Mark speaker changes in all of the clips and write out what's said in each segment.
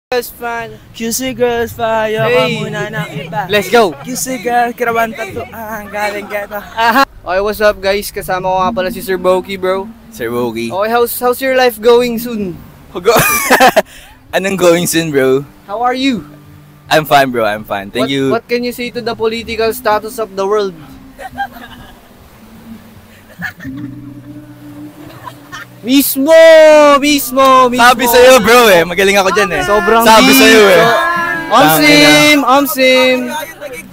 Speaker 1: Girls fan.
Speaker 2: QC girls, payo ka muna ng iba.
Speaker 1: Let's go!
Speaker 2: QC girls, kirawan tato, galing gato.
Speaker 1: Aha! Okay, what's up guys? Kasama ko nga pala si Sir Boki, bro.
Speaker 2: Sir Boki.
Speaker 1: Okay, how's your life going soon?
Speaker 2: Anong going soon, bro?
Speaker 1: How are you?
Speaker 2: I'm fine, bro. I'm fine. Thank you.
Speaker 1: What can you say to the political status of the world? Mismo!
Speaker 2: Sabi sa'yo, bro, eh. Magaling ako dyan, eh.
Speaker 1: Sobrang
Speaker 2: Sabi
Speaker 1: deep.
Speaker 2: sa'yo, eh.
Speaker 1: Omsim!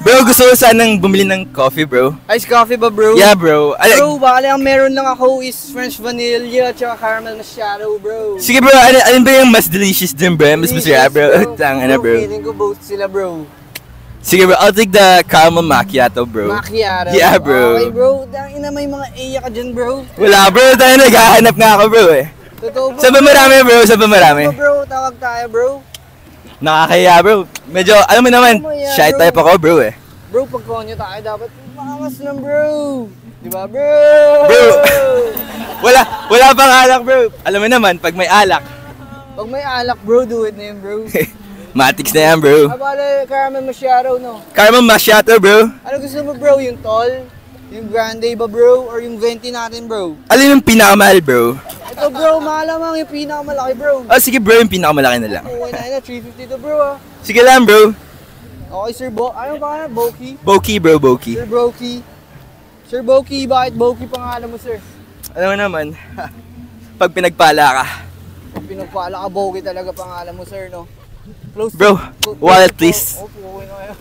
Speaker 2: Bro, gusto ko sanang bumili ng coffee, bro.
Speaker 1: Iced coffee ba, bro?
Speaker 2: Yeah, bro.
Speaker 1: Bro, baka ang meron lang ako is French vanilla at caramel macchiato, bro.
Speaker 2: Sige, bro. Ano ba yung mas delicious din, bro? Mas masaya, bro. Tangina, bro.
Speaker 1: Feeling ko both sila, bro.
Speaker 2: Sige, bro. I'll take the caramel macchiato, bro.
Speaker 1: Macchiato?
Speaker 2: Yeah, bro.
Speaker 1: Okay, bro. Tangina, may mga iya ka dyan, bro.
Speaker 2: Wala, bro. Tayo naghahanap nga ako, bro, eh.
Speaker 1: Totoo, bro.
Speaker 2: Saan ba marami, bro? Saan ba marami?
Speaker 1: Bro, tawag tayo, bro.
Speaker 2: Nakakaya, bro. Medyo, alam mo naman, shy
Speaker 1: bro.
Speaker 2: type ako, bro, eh.
Speaker 1: Bro, pag konyo tayo, dapat makas lang, bro. Diba, bro?
Speaker 2: Bro. Wala pang alak, bro. Alam mo naman, pag may alak.
Speaker 1: Pag may alak, bro, do it na yun, bro.
Speaker 2: Matics na yan, bro.
Speaker 1: Abala, caramel macchiato, no?
Speaker 2: Caramel macchiato, bro.
Speaker 1: Ano gusto mo, bro? Yung tall? Yung grande ba, bro? Or yung venti natin, bro?
Speaker 2: Alam yung pinakamahal, bro?
Speaker 1: Ito, bro, malamang yung pinakamalaki, bro.
Speaker 2: Oh, sige, bro, yung pinakamalaki na lang.
Speaker 1: Okay na, 350 to, bro, ah.
Speaker 2: Sige lang, bro.
Speaker 1: Okay, Sir Ano pangalan? Boki?
Speaker 2: Boki, bro, Boki.
Speaker 1: Sir Boki. Sir Boki, bakit Boki pangalan mo, sir?
Speaker 2: Alam mo naman, pag pinagpala ka.
Speaker 1: Pag pinagpala ka, Boki talaga pangalan mo, sir, no? Close
Speaker 2: Bro, wallet please.
Speaker 1: Okay na kayo.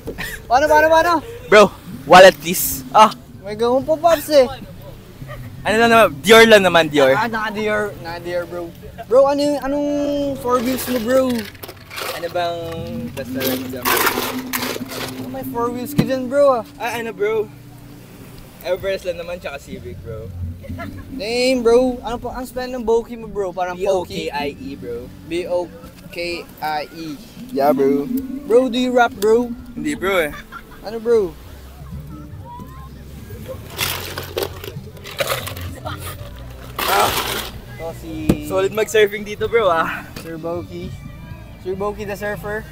Speaker 1: Paano?
Speaker 2: Bro, wallet please. Ah,
Speaker 1: May gawin po, Pops, eh.
Speaker 2: ano lang naman, Dior lang naman, Dior.
Speaker 1: Naka-Dior, bro. Bro, anong 4 wheels mo, bro?
Speaker 2: Ano bang basta lang dyan, bro?
Speaker 1: May 4 wheels ka dyan, bro, ah.
Speaker 2: Ano, bro? Everest lang naman, tsaka Civic, bro.
Speaker 1: Name, bro. Ang spell ng Boki mo, bro? Parang Poki.
Speaker 2: B-O-K-I-E, bro.
Speaker 1: B-O-K-I-E.
Speaker 2: Yeah, bro.
Speaker 1: Bro, do you rap, bro?
Speaker 2: Hindi, bro, eh.
Speaker 1: Ano, bro? To si
Speaker 2: Solid mag-surfing dito, bro, ah.
Speaker 1: Sir Boki. Sir Boki the surfer.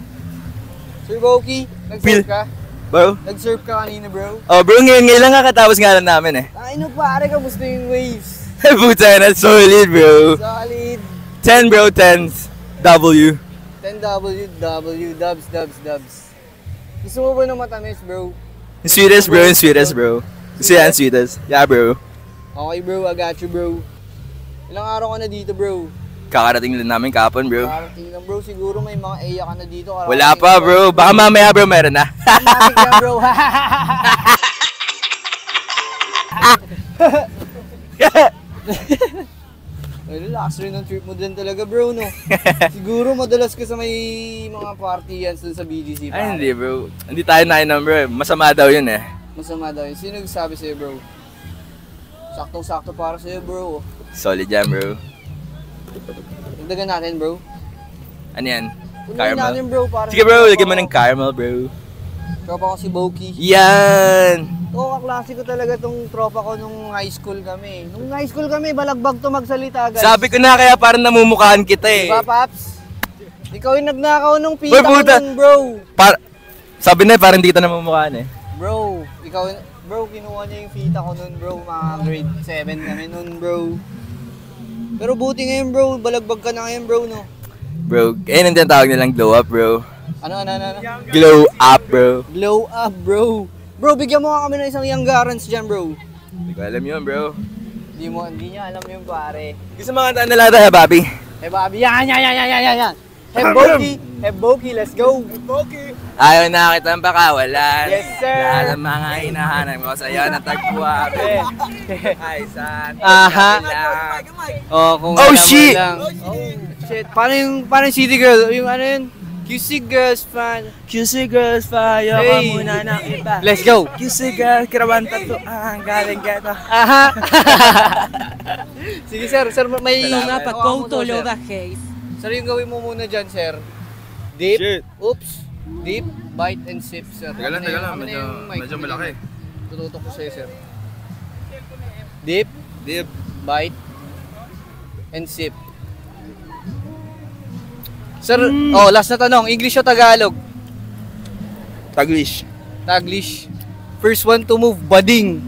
Speaker 1: Sir Boki, nag-surf ka?
Speaker 2: Bro?
Speaker 1: Nag-surf ka kanina, bro?
Speaker 2: Oh, bro, ngayon lang kakatapos nga lang namin, eh.
Speaker 1: Ay, no, pare, kamusta yung waves?
Speaker 2: Puta na, solid, bro.
Speaker 1: Solid.
Speaker 2: 10, bro, 10s. W.
Speaker 1: 10W, dubs. Gusto mo ba ng matamis, bro?
Speaker 2: Yung sweetest, bro. Gusto yan, sweetest. Yeah, bro.
Speaker 1: Okay, bro, I got you, bro. Ilang araw ka na dito, bro?
Speaker 2: Kakarating lang namin kapon, bro.
Speaker 1: Karating lang, bro. Siguro may mga eya ka na dito.
Speaker 2: Wala pa, bro. Baka mamaya, bro, meron na.
Speaker 1: Matik yan, bro. Relax rin ang trip mo din talaga, bro, no? Siguro madalas ka sa may mga party yan sa BGC.
Speaker 2: Ay, hindi, bro. Hindi tayo nainom, bro. Masama daw yun, eh.
Speaker 1: Masama daw yun. Sino nagsabi sa'yo, bro? Saktong-sakto para sa'yo, bro.
Speaker 2: Solid yan, bro.
Speaker 1: Dagdagan natin, bro.
Speaker 2: Ano yan?
Speaker 1: Dagdagan natin, bro. Para
Speaker 2: Sige, bro. Lagyan mo ng caramel, bro.
Speaker 1: Tropa ko si Boki.
Speaker 2: Yan!
Speaker 1: Oo, kaklase ko talaga tong tropa ko nung high school kami. Nung high school kami, balagbag to magsalita, guys.
Speaker 2: Sabi ko na kaya parang namumukhaan kita, eh.
Speaker 1: Diba, Paps? Ikaw yung nagnakaw nung pita
Speaker 2: Boy,
Speaker 1: ko
Speaker 2: puta.
Speaker 1: nun, bro.
Speaker 2: Sabi na, parang di kita namumukhaan, eh.
Speaker 1: Bro, bro, kinuha niya yung pita ko nun, bro. Mga grade 7 kami nun, bro. Pero buti ngayon, bro. Balagbag ka na ngayon, bro, no?
Speaker 2: Bro, ayun ang tinatawag nilang glow up, bro.
Speaker 1: Ano?
Speaker 2: Glow up, bro.
Speaker 1: Glow up, bro. Bro, bigyan mo nga kami ng isang young garants dyan, bro.
Speaker 2: Hindi ko alam yun, bro.
Speaker 1: Hindi niya alam yun, pare.
Speaker 2: Gusto mga kanta na lahat, ha, Bobby?
Speaker 1: Hey, Bobby. Yan. Heboki, let's go.
Speaker 2: Ayaw na kitang pakawalan.
Speaker 1: Yes, sir.
Speaker 2: Lahat ng mga hinahanap ko sa'yo na tagpuan. Ay, san?
Speaker 1: Aha. Kung
Speaker 2: Oh,
Speaker 1: alam mo
Speaker 2: shit!
Speaker 1: lang. Oh, shit. Parang city girl. Yung ano yun? QC girls fan.
Speaker 2: QC girls, payo ka muna ng iba.
Speaker 1: Let's go.
Speaker 2: QC girls, kirawan tato, galing gato.
Speaker 1: Aha. Sige, sir. Sir, may...
Speaker 3: Mga pagkautulo ba, case?
Speaker 1: Sir, yung gawin mo muna dyan, sir. Dip.
Speaker 2: Shit.
Speaker 1: Oops. Dip, bite, and sip, sir.
Speaker 2: Teka lang. Medyo malaki.
Speaker 1: Tututok ko sa'yo, sir. Dip, bite, and sip. Sir, last na tanong. English o Tagalog?
Speaker 2: Taglish.
Speaker 1: Taglish. First one to move, bading.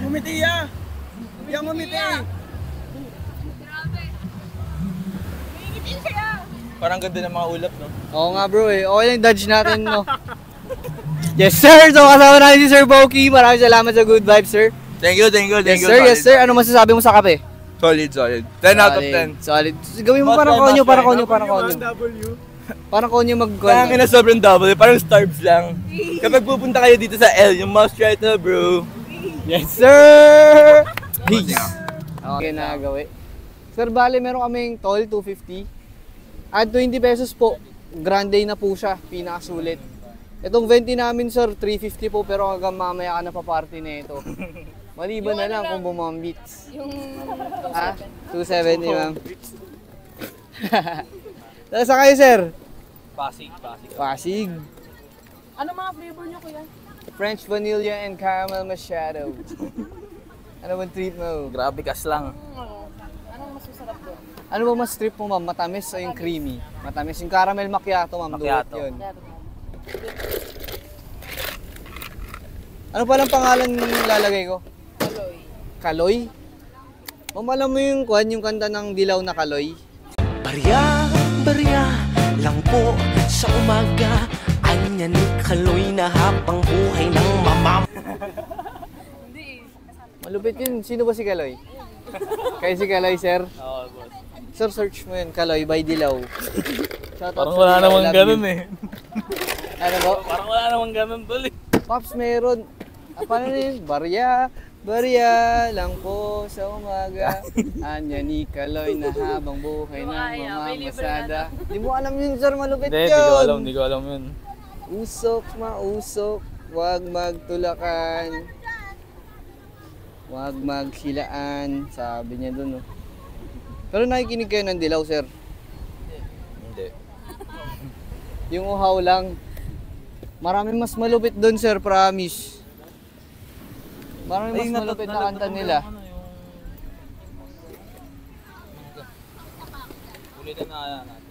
Speaker 2: Ngumiti ya! Yang ngumiti! Parang ganda ng mga ulap, no?
Speaker 1: Oo nga bro eh. Okay lang dodge natin, no? Yes sir! So kasama natin si Sir Boki. Maraming salamat sa good vibes, sir.
Speaker 2: Thank you, thank you, thank
Speaker 1: Yes
Speaker 2: you.
Speaker 1: sir, yes sir. Ano masasabi mo sa kape?
Speaker 2: Solid, solid. 10 out of 10.
Speaker 1: Solid. Gawin mo parang konyo, parang konyo, parang konyo. Parang konyo
Speaker 2: Kaya na sobrang double, parang starves lang. Kapag pupunta kayo dito sa L, yung mouse right na, bro.
Speaker 1: Yes sir! Peace! Okay na gawin. Sir, bale meron kaming toll, 250. At 20 pesos po. Grande na po siya, pinakasulit. Itong venti namin sir, 350 po pero hanggang mamaya ka na pa-party na ito. Maliban na lang kung bumambits.
Speaker 4: Yung
Speaker 1: 270 ma'am. Saan kayo sir?
Speaker 2: Pasig.
Speaker 1: Pasig.
Speaker 4: ano mga flavor niyo kuya?
Speaker 1: French vanilla and caramel macchiato. Ano bang treat mo?
Speaker 2: Grabe kas lang.
Speaker 4: Anong mas masarap doon?
Speaker 1: Ano ba mas trip mo ma'am? Matamis o yung creamy? Matamis. Yung caramel macchiato ma'am.
Speaker 2: Macchiato.
Speaker 1: Duot yun. Ano palang pangalan lalagay ko?
Speaker 4: Kaloy.
Speaker 1: Kaloy? Ma'am, alam mo yung kanta ng Dilaw na Kaloy?
Speaker 5: Barya lang po sa umaga. Anya ni Kaloy na habang buhay ng mamam.
Speaker 4: Hindi.
Speaker 1: Malupit yun. Sino ba si Kaloy? Kayo si Kaloy, sir?
Speaker 2: Oo, boss.
Speaker 1: Sir, search mo yun. Kaloy by Dilaw. Shoutout
Speaker 2: Parang
Speaker 1: sa
Speaker 2: wala
Speaker 1: Dilaw,
Speaker 2: namang
Speaker 1: love
Speaker 2: ganun
Speaker 1: you.
Speaker 2: eh.
Speaker 1: Ano po?
Speaker 2: Parang wala namang ganun, tol eh.
Speaker 1: Pops, meron. Paano na yun? Barya lang po sa umaga. Anya ni Kaloy na habang buhay ng mamamasada. Di mo alam yun, sir. Malupit
Speaker 2: Hindi,
Speaker 1: yun.
Speaker 2: di ko alam yun.
Speaker 1: Usok, mausok, wag magtulakan. Wag maghilaan. Sabi niya dun, oh. Pero nakikinig kayo ng Dilaw, sir.
Speaker 2: Hindi.
Speaker 1: Yung uhaw lang. Maraming mas malupit dun, sir, promise. Maraming mas malupit na kanta nila.
Speaker 2: Ulitin na kaya natin.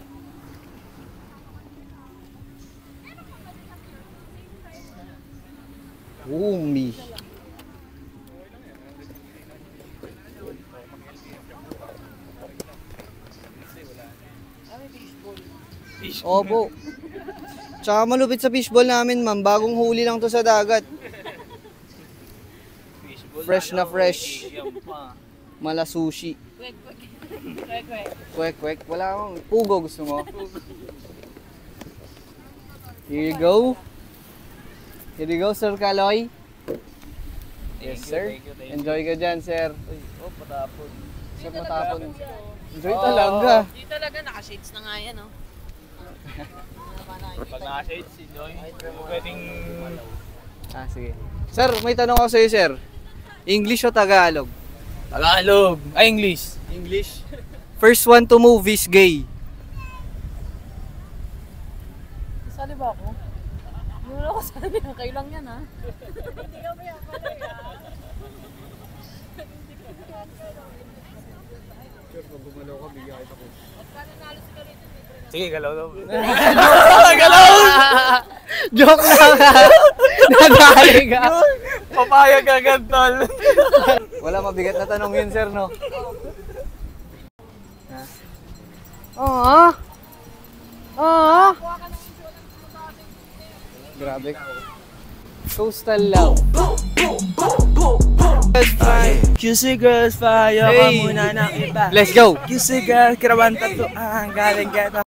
Speaker 1: Umi. Opo. Tsaka malupit sa fishball namin, ma'am. Bagong huli lang to sa dagat. Fresh na fresh. Mala sushi. Kwek. Wala akong pugo, gusto mo? Here you go. Here you go, Sir Kaloy. Yes, sir. Enjoy ka dyan, sir.
Speaker 2: Oh, patapon.
Speaker 1: Sir, matapon. Enjoy talaga.
Speaker 4: Hindi talaga, naka-shades na nga yan, oh.
Speaker 2: Pag naka-shades, enjoy. Pwedeng...
Speaker 1: Sige. Sir, may tanong ako sa'yo, sir. English o Tagalog?
Speaker 2: Tagalog. Ay, English.
Speaker 1: English. First one to move is gay.
Speaker 4: Sali ba ako? Hindi mo na ako sali. Kayo lang yan, ha?
Speaker 2: Sige, galaw daw.
Speaker 1: Joke lang ha. Nadali ka.
Speaker 2: Papayag agad, tol.
Speaker 1: Wala mabigat na tanong yun, sir, no? Grabe. Coastal love.
Speaker 2: QC girls, fire
Speaker 1: Hey.
Speaker 2: ka muna ng iba.
Speaker 1: Let's go.
Speaker 2: QC girls, kirawan tattoo, galing kita.